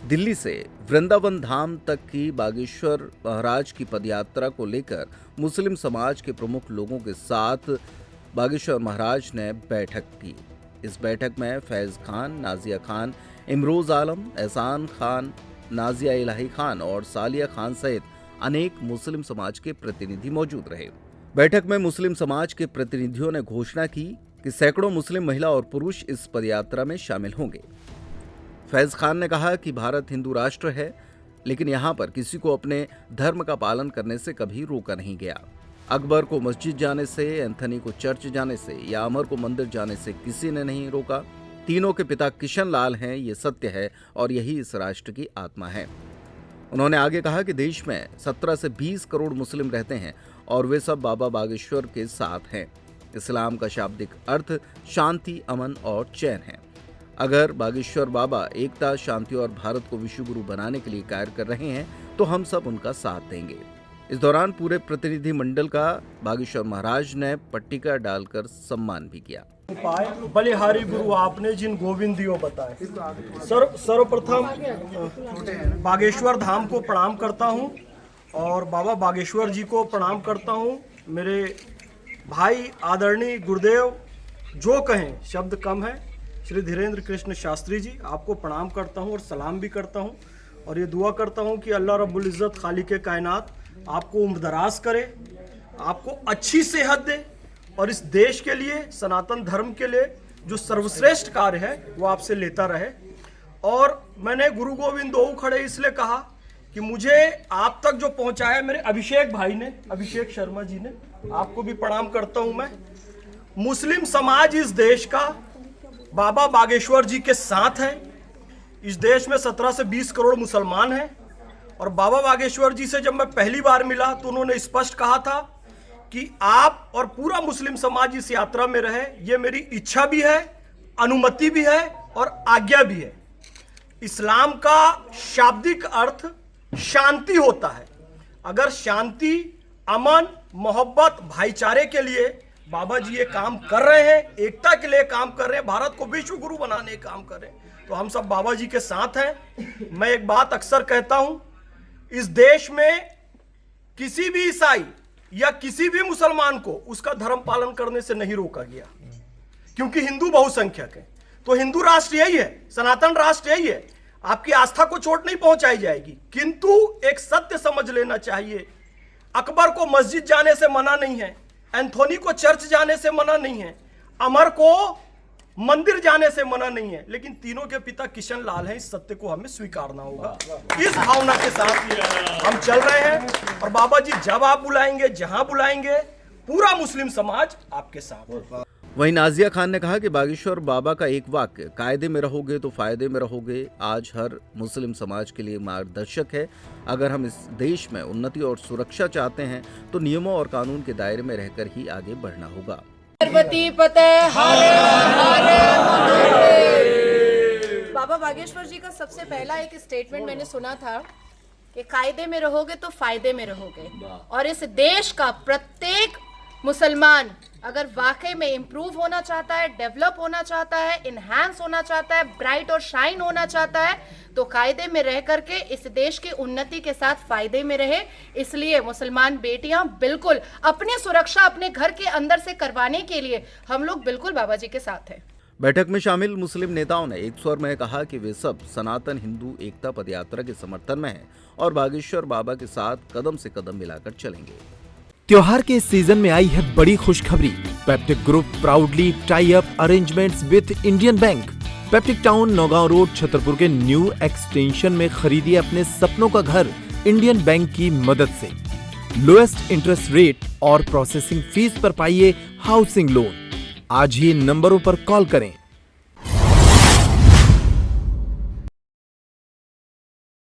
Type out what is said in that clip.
दिल्ली से वृंदावन धाम तक की बागेश्वर महाराज की पदयात्रा को लेकर मुस्लिम समाज के प्रमुख लोगों के साथ बागेश्वर महाराज ने बैठक की। इस बैठक में फैज खान, नाजिया खान, इमरोज आलम, एहसान खान, नाजिया इलाही खान और सालिया खान सहित अनेक मुस्लिम समाज के प्रतिनिधि मौजूद रहे। बैठक में मुस्लिम समाज के प्रतिनिधियों ने घोषणा की कि सैकड़ों मुस्लिम महिला और पुरुष इस पदयात्रा में शामिल होंगे। फैज खान ने कहा कि भारत हिंदू राष्ट्र है, लेकिन यहाँ पर किसी को अपने धर्म का पालन करने से कभी रोका नहीं गया। अकबर को मस्जिद जाने से, एंथनी को चर्च जाने से या अमर को मंदिर जाने से किसी ने नहीं रोका। तीनों के पिता किशन लाल हैं, ये सत्य है और यही इस राष्ट्र की आत्मा है। उन्होंने आगे कहा कि देश में 17 से 20 करोड़ मुस्लिम रहते हैं और वे सब बाबा बागेश्वर के साथ हैं। इस्लाम का शाब्दिक अर्थ शांति, अमन और चैन है। अगर बागेश्वर बाबा एकता, शांति और भारत को विश्व गुरु बनाने के लिए कार्य कर रहे हैं तो हम सब उनका साथ देंगे। इस दौरान पूरे प्रतिनिधि मंडल का बागेश्वर महाराज ने पट्टिका डालकर सम्मान भी किया। बलिहारी गुरु आपने जिन गोविंदियों बताए, सर्वप्रथम बागेश्वर धाम को प्रणाम करता हूं और बाबा बागेश्वर जी को प्रणाम करता हूं। मेरे भाई आदरणीय गुरुदेव जो कहें शब्द कम है, श्री धीरेन्द्र कृष्ण शास्त्री जी, आपको प्रणाम करता हूं और सलाम भी करता हूं और ये दुआ करता हूं कि अल्लाह रब्बुल इज़्ज़त खालिक़े कायनात आपको उम्रदराज करे, आपको अच्छी सेहत दे और इस देश के लिए, सनातन धर्म के लिए जो सर्वश्रेष्ठ कार्य है वो आपसे लेता रहे। और मैंने गुरु गोविंद दो खड़े इसलिए कहा कि मुझे आप तक जो पहुंचाया मेरे अभिषेक भाई ने, अभिषेक शर्मा जी ने, आपको भी प्रणाम करता हूं मैं। मुस्लिम समाज इस देश का बाबा बागेश्वर जी के साथ है। इस देश में 17 से 20 करोड़ मुसलमान हैं और बाबा बागेश्वर जी से जब मैं पहली बार मिला तो उन्होंने स्पष्ट कहा था कि आप और पूरा मुस्लिम समाज इस यात्रा में रहे। ये मेरी इच्छा भी है, अनुमति भी है और आज्ञा भी है। इस्लाम का शाब्दिक अर्थ शांति होता है। अगर शांति, अमन, मोहब्बत, भाईचारे के लिए बाबा जी ये काम कर रहे हैं, एकता के लिए काम कर रहे हैं, भारत को विश्व गुरु बनाने का काम कर रहे हैं, तो हम सब बाबा जी के साथ हैं। मैं एक बात अक्सर कहता हूं, इस देश में किसी भी ईसाई या किसी भी मुसलमान को उसका धर्म पालन करने से नहीं रोका गया, क्योंकि हिंदू बहुसंख्यक है। तो हिंदू राष्ट्र यही है, सनातन राष्ट्र यही है। आपकी आस्था को चोट नहीं पहुंचाई जाएगी, किंतु एक सत्य समझ लेना चाहिए। अकबर को मस्जिद जाने से मना नहीं है, एंथोनी को चर्च जाने से मना नहीं है, अमर को मंदिर जाने से मना नहीं है, लेकिन तीनों के पिता किशन लाल हैं। इस सत्य को हमें स्वीकारना होगा। इस भावना के साथ हम चल रहे हैं और बाबा जी जब आप बुलाएंगे, जहां बुलाएंगे, पूरा मुस्लिम समाज आपके साथ है। वहीं नाजिया खान ने कहा कि बागेश्वर बाबा का एक वाक्य, कायदे में रहोगे तो फायदे में रहोगे, आज हर मुस्लिम समाज के लिए मार्गदर्शक है। अगर हम इस देश में उन्नति और सुरक्षा चाहते हैं तो नियमों और कानून के दायरे में रहकर ही आगे बढ़ना होगा। बाबा बागेश्वर जी का सबसे पहला एक स्टेटमेंट मैंने सुना था कि कायदे में रहोगे तो फायदे में रहोगे, और इस देश का प्रत्येक मुसलमान अगर वाकई में इम्प्रूव होना चाहता है, डेवलप होना चाहता है, इनहैंस होना चाहता है, ब्राइट और शाइन होना चाहता है, तो कायदे में रह करके इस देश की उन्नति के साथ फायदे में रहे। इसलिए मुसलमान बेटियां बिल्कुल अपनी सुरक्षा अपने घर के अंदर से करवाने के लिए हम लोग बिल्कुल बाबा जी के साथ हैं। बैठक में शामिल मुस्लिम नेताओं ने एक स्वर में कहा कि वे सब सनातन हिंदू एकता पदयात्रा के समर्थन में हैं और बागेश्वर बाबा के साथ कदम से कदम मिलाकर चलेंगे। त्योहार के इस सीजन में आई है बड़ी खुशखबरी। Peptic group proudly tie up arrangements with Indian bank. Peptic town, Naugaon road, Chhatarpur के न्यू एक्सटेंशन में खरीदिए अपने सपनों का घर इंडियन बैंक की मदद से। लोएस्ट इंटरेस्ट रेट और प्रोसेसिंग फीस पर पाइए हाउसिंग लोन। आज ही इन नंबरों पर कॉल करें।